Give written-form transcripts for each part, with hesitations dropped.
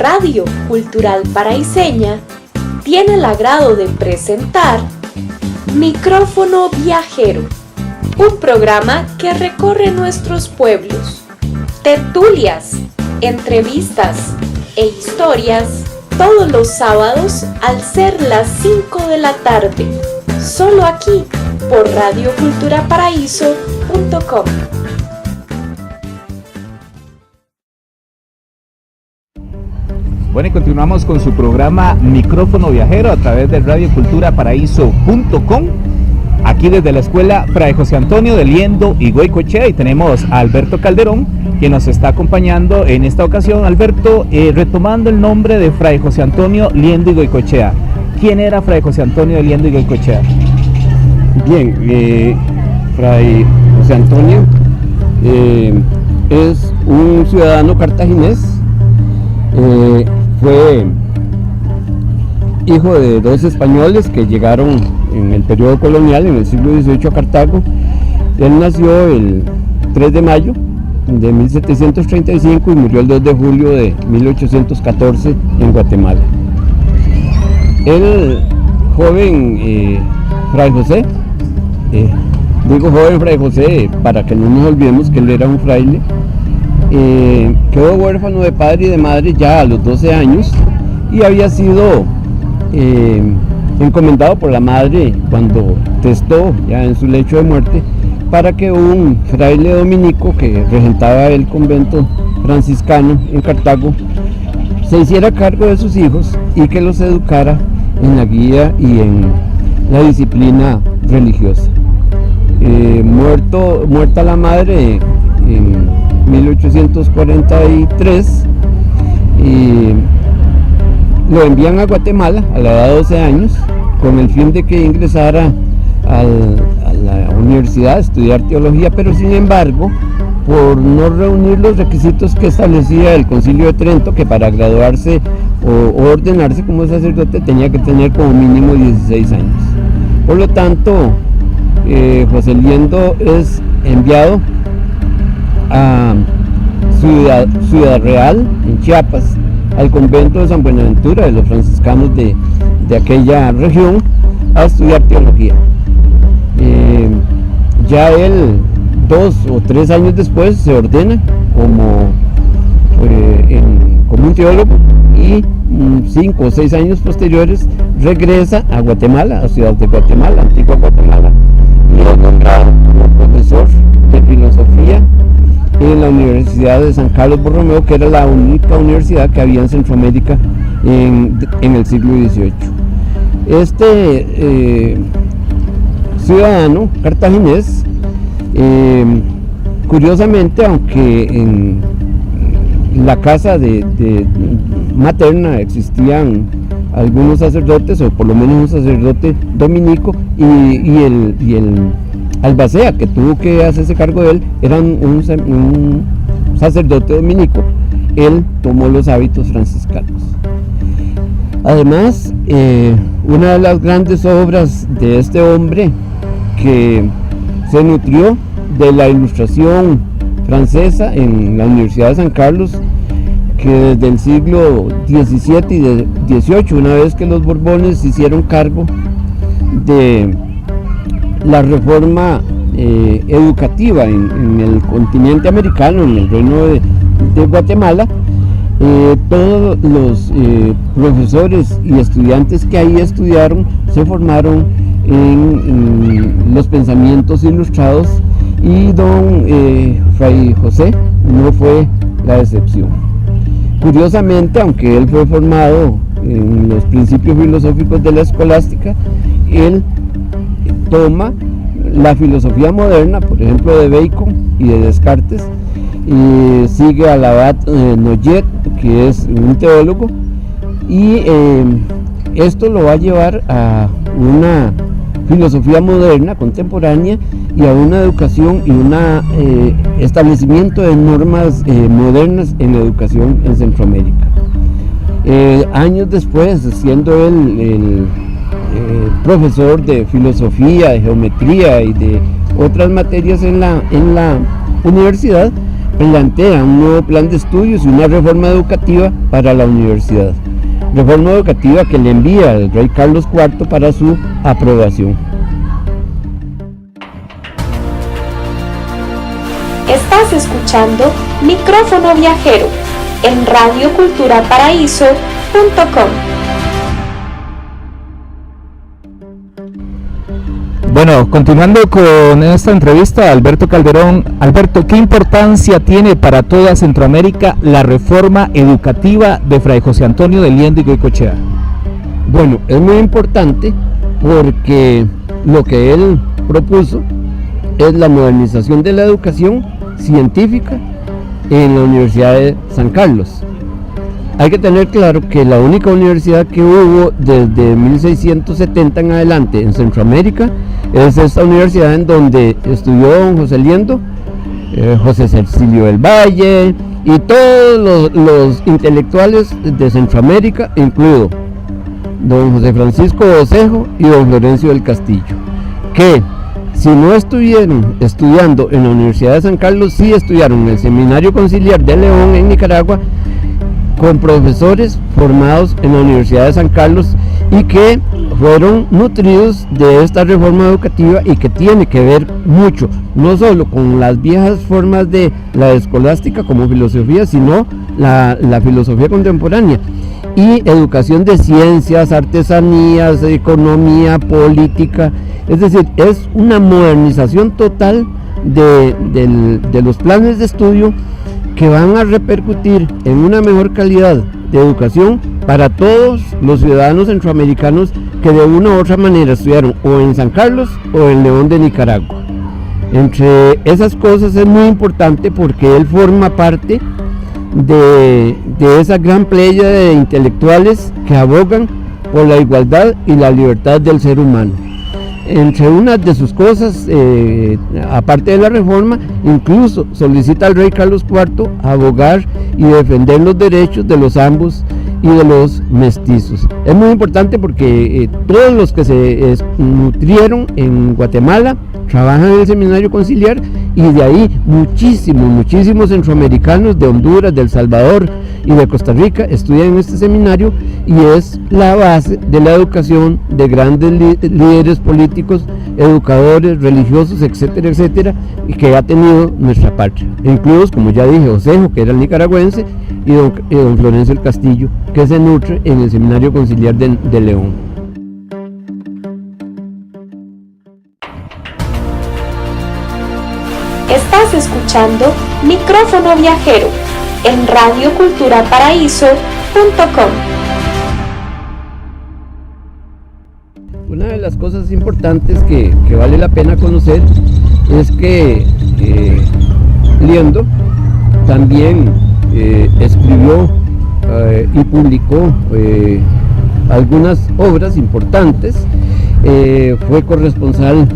Radio Cultural Paraiseña tiene el agrado de presentar Micrófono Viajero, un programa que recorre nuestros pueblos, tertulias, entrevistas e historias todos los sábados al ser las 5 de la tarde, solo aquí por radioculturaparaíso.com. Bueno, y continuamos con su programa Micrófono Viajero a través de radioculturaparaíso.com, aquí desde la escuela Fray José Antonio de Liendo y Goicoechea, y tenemos a Alberto Calderón, quien nos está acompañando en esta ocasión. Alberto, retomando el nombre de Fray José Antonio Liendo y Goicoechea, ¿quién era Fray José Antonio de Liendo y Goicoechea? Bien, Fray José Antonio es un ciudadano cartaginés. Fue hijo de dos españoles que llegaron en el periodo colonial, en el siglo XVIII, a Cartago. Él nació el 3 de mayo de 1735 y murió el 2 de julio de 1814 en Guatemala. El joven Fray José, digo joven Fray José para que no nos olvidemos que él era un fraile, quedó huérfano de padre y de madre ya a los 12 años y había sido encomendado por la madre cuando testó ya en su lecho de muerte para que un fraile dominico que regentaba el convento franciscano en Cartago se hiciera cargo de sus hijos y que los educara en la guía y en la disciplina religiosa. Muerta la madre en 1843, lo envían a Guatemala a la edad de 12 años con el fin de que ingresara a la universidad a estudiar teología, pero sin embargo, por no reunir los requisitos que establecía el Concilio de Trento, que para graduarse o ordenarse como sacerdote tenía que tener como mínimo 16 años. Por lo tanto, José Liendo es enviado a Ciudad Real, en Chiapas, al convento de San Buenaventura de los franciscanos de aquella región, a estudiar teología. Ya él 2 o 3 años después se ordena como un teólogo y 5 o 6 años posteriores regresa a Guatemala, a Ciudad de Guatemala, antigua Guatemala, y es nombrado como profesor de filosofía en la Universidad de San Carlos Borromeo, que era la única universidad que había en Centroamérica en el siglo XVIII. Este ciudadano cartaginés, curiosamente, aunque en la casa de materna existían algunos sacerdotes, o por lo menos un sacerdote dominico, y el albacea que tuvo que hacerse cargo de él era un sacerdote dominico, él tomó los hábitos franciscanos. Además, una de las grandes obras de este hombre, que se nutrió de la ilustración francesa en la Universidad de San Carlos, que desde el siglo XVII y XVIII, una vez que los Borbones se hicieron cargo de la reforma educativa en el continente americano, en el reino de Guatemala, todos los profesores y estudiantes que ahí estudiaron se formaron en los pensamientos ilustrados, y don Fray José no fue la excepción. Curiosamente, aunque él fue formado en los principios filosóficos de la escolástica, él toma la filosofía moderna, por ejemplo de Bacon y de Descartes, y sigue al abad Noyet, que es un teólogo, y esto lo va a llevar a una filosofía moderna, contemporánea, y a una educación y un establecimiento de normas modernas en la educación en Centroamérica. Años después, siendo él el profesor de filosofía, de geometría y de otras materias en la universidad, plantea un nuevo plan de estudios y una reforma educativa para la universidad. Reforma educativa que le envía al rey Carlos IV para su aprobación. Estás escuchando Micrófono Viajero en radioculturaparaíso.com. Bueno, continuando con esta entrevista, Alberto Calderón. Alberto, ¿qué importancia tiene para toda Centroamérica la reforma educativa de Fray José Antonio de Liendo y Goicoechea? Bueno, es muy importante porque lo que él propuso es la modernización de la educación científica en la Universidad de San Carlos. Hay que tener claro que la única universidad que hubo desde 1670 en adelante en Centroamérica es esta universidad en donde estudió don José Liendo, José Cecilio del Valle y todos los intelectuales de Centroamérica, incluido don José Francisco Osejo y don Florencio del Castillo, que si no estuvieron estudiando en la Universidad de San Carlos, sí estudiaron en el Seminario Conciliar de León en Nicaragua, con profesores formados en la Universidad de San Carlos y que fueron nutridos de esta reforma educativa y que tiene que ver mucho, no solo con las viejas formas de la escolástica como filosofía, sino la filosofía contemporánea y educación de ciencias, artesanías, economía, política. Es decir, es una modernización total de los planes de estudio que van a repercutir en una mejor calidad de educación para todos los ciudadanos centroamericanos que de una u otra manera estudiaron o en San Carlos o en León de Nicaragua. Entre esas cosas es muy importante porque él forma parte de esa gran playa de intelectuales que abogan por la igualdad y la libertad del ser humano. Entre unas de sus cosas, aparte de la reforma, incluso solicita al rey Carlos IV abogar y defender los derechos de los ambos y de los mestizos. Es muy importante porque todos los que se nutrieron en Guatemala trabajan en el Seminario Conciliar y de ahí muchísimos centroamericanos de Honduras, de El Salvador y de Costa Rica estudian en este seminario y es la base de la educación de grandes líderes políticos, educadores, religiosos, etcétera, etcétera, y que ha tenido nuestra patria, incluidos, como ya dije, Osejo, que era el nicaragüense, y don Florencio del Castillo, que se nutre en el Seminario Conciliar de León. Estás escuchando Micrófono Viajero en radioculturaparaíso.com. Una de las cosas importantes que vale la pena conocer es que Liendo también escribió y publicó algunas obras importantes. Fue corresponsal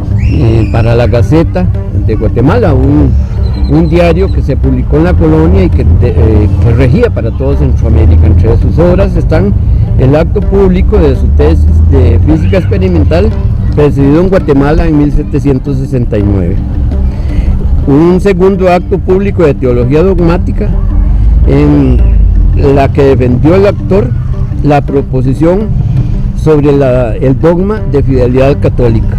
para la Gaceta de Guatemala, un diario que se publicó en la colonia y que regía para todo Centroamérica. Entre sus obras están el acto público de su tesis de física experimental presidido en Guatemala en 1769. Un segundo acto público de teología dogmática en la que defendió el actor la proposición sobre el dogma de fidelidad católica,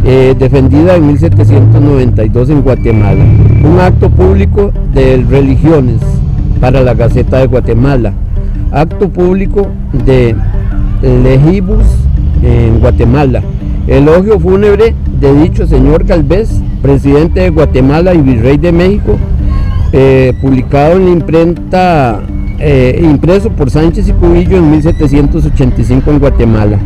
defendida en 1792 en Guatemala. Un acto público de religiones para la Gaceta de Guatemala. Acto público de Legibus en Guatemala. Elogio fúnebre de dicho señor Galvez, presidente de Guatemala y virrey de México, publicado en la imprenta, impreso por Sánchez y Cubillo en 1785 en Guatemala.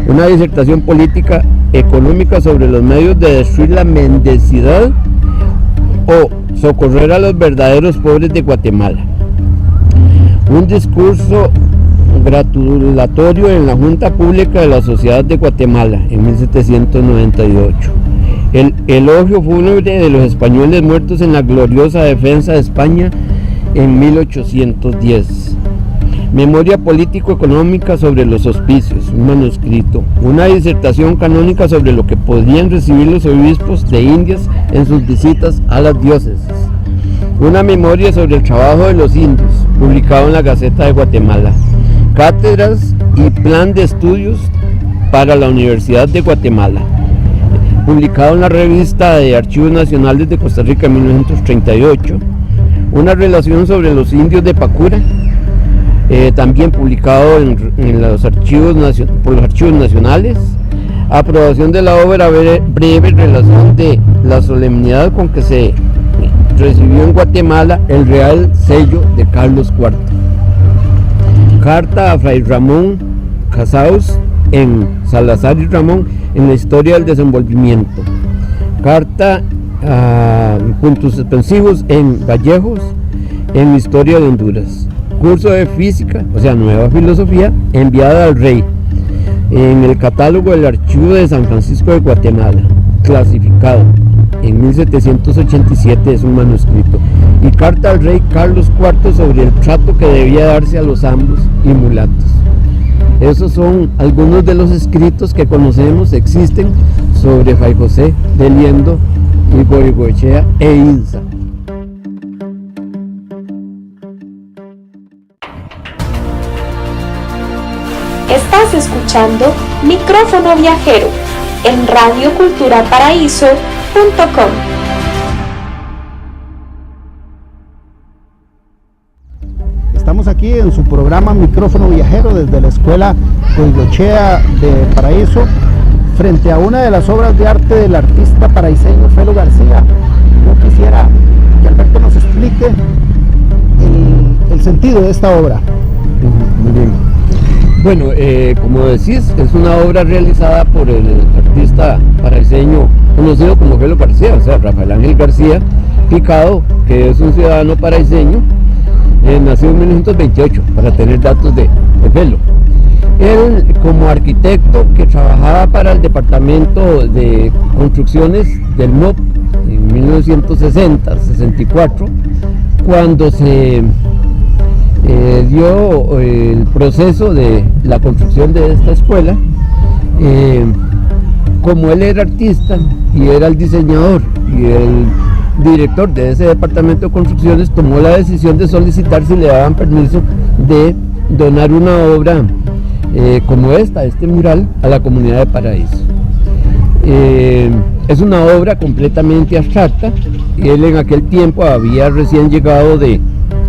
Una disertación política económica sobre los medios de destruir la mendicidad o socorrer a los verdaderos pobres de Guatemala. Un discurso gratulatorio en la Junta Pública de la Sociedad de Guatemala en 1798. El elogio fúnebre de los españoles muertos en la gloriosa defensa de España en 1810. Memoria político-económica sobre los hospicios, un manuscrito. Una disertación canónica sobre lo que podían recibir los obispos de Indias en sus visitas a las diócesis. una memoria sobre el trabajo de los indios, publicado en la Gaceta de Guatemala, cátedras y plan de estudios para la Universidad de Guatemala, publicado en la revista de Archivos Nacionales de Costa Rica en 1938, una relación sobre los indios de Pacura, también publicado en los archivos por los Archivos Nacionales, aprobación de la obra breve relación de la solemnidad con que se recibió en Guatemala el Real Sello de Carlos IV, carta a Fray Ramón Casaus en Salazar y Ramón en la historia del desenvolvimiento, carta a puntos suspensivos en Vallejos en historia de Honduras, curso de física, o sea, nueva filosofía, enviada al rey en el catálogo del archivo de San Francisco de Guatemala, clasificado en 1787, es un manuscrito, y carta al rey Carlos IV sobre el trato que debía darse a los ambos y mulatos. Esos son algunos de los escritos que conocemos, existen sobre Fray José de Liendo y Goicoechea e Inza. Estás escuchando Micrófono Viajero en radioculturaparaíso.com. Estamos aquí en su programa Micrófono Viajero desde la Escuela Goicoechea de Paraíso, frente a una de las obras de arte del artista paraiseño Felo García. Yo quisiera que Alberto nos explique el sentido de esta obra. Muy bien. Bueno, como decís, es una obra realizada por el artista paraiseño conocido como Felo García, o sea, Rafael Ángel García Picado, que es un ciudadano paraiseño, nació en 1928, para tener datos de Felo. Él, como arquitecto que trabajaba para el Departamento de Construcciones del MOP en 1960-64, cuando se dio el proceso de la construcción de esta escuela, como él era artista y era el diseñador y el director de ese departamento de construcciones, tomó la decisión de solicitar si le daban permiso de donar una obra como este mural, a la comunidad de Paraíso. Es una obra completamente abstracta, y él en aquel tiempo había recién llegado de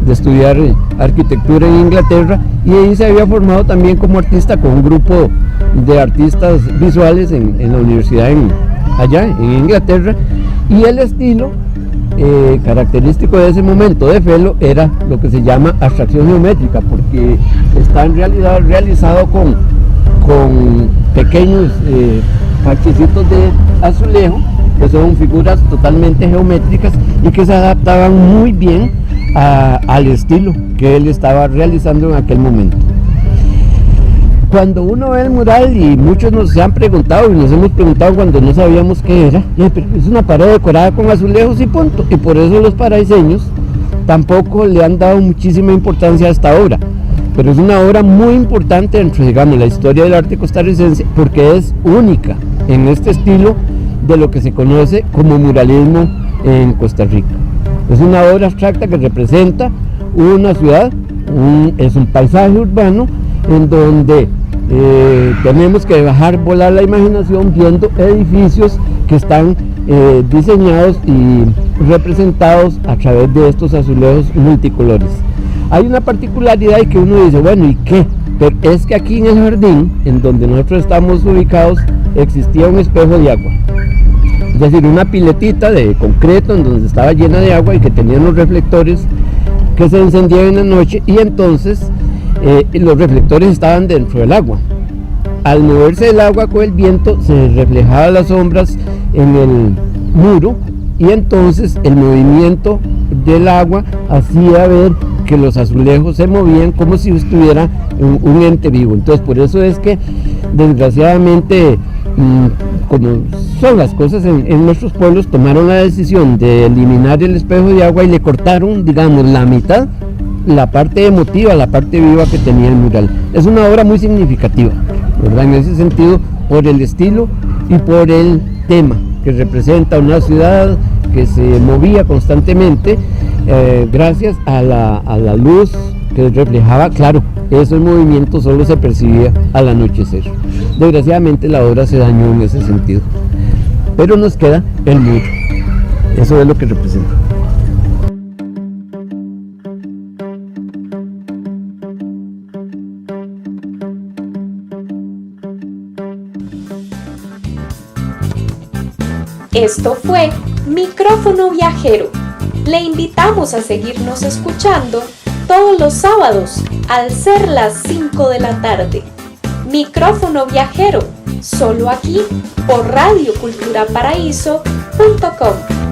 estudiar arquitectura en Inglaterra, y ahí se había formado también como artista con un grupo de artistas visuales en la universidad allá en Inglaterra, y el estilo característico de ese momento de Felo era lo que se llama abstracción geométrica, porque está en realidad realizado con pequeños parchecitos de azulejo, que son figuras totalmente geométricas y que se adaptaban muy bien al estilo que él estaba realizando en aquel momento. Cuando uno ve el mural, y muchos nos han preguntado y nos hemos preguntado cuando no sabíamos qué era, es una pared decorada con azulejos y punto, y por eso los paraiseños tampoco le han dado muchísima importancia a esta obra, pero es una obra muy importante dentro, digamos, la historia del arte costarricense, porque es única en este estilo de lo que se conoce como muralismo en Costa Rica. Es una obra abstracta que representa una ciudad, es un paisaje urbano en donde tenemos que volar la imaginación viendo edificios que están diseñados y representados a través de estos azulejos multicolores. Hay una particularidad que uno dice, bueno, ¿y qué? Pero es que aquí en el jardín, en donde nosotros estamos ubicados, existía un espejo de agua. Es decir, una piletita de concreto en donde estaba llena de agua y que tenía unos reflectores que se encendían en la noche, y entonces los reflectores estaban dentro del agua. Al moverse el agua con el viento, se reflejaban las sombras en el muro, y entonces el movimiento del agua hacía ver que los azulejos se movían como si estuviera un ente vivo. Entonces, por eso es que desgraciadamente, como son las cosas en nuestros pueblos, tomaron la decisión de eliminar el espejo de agua y le cortaron, digamos, la mitad, la parte emotiva, la parte viva que tenía el mural. Es una obra muy significativa, ¿verdad? En ese sentido, por el estilo y por el tema, que representa una ciudad que se movía constantemente gracias a la luz que reflejaba, claro, ese movimiento solo se percibía al anochecer. Desgraciadamente la obra se dañó en ese sentido, pero nos queda el muro. Eso es lo que representa. Esto fue Micrófono Viajero. Le invitamos a seguirnos escuchando todos los sábados al ser las 5 de la tarde. Micrófono Viajero, solo aquí por radioculturaparaíso.com.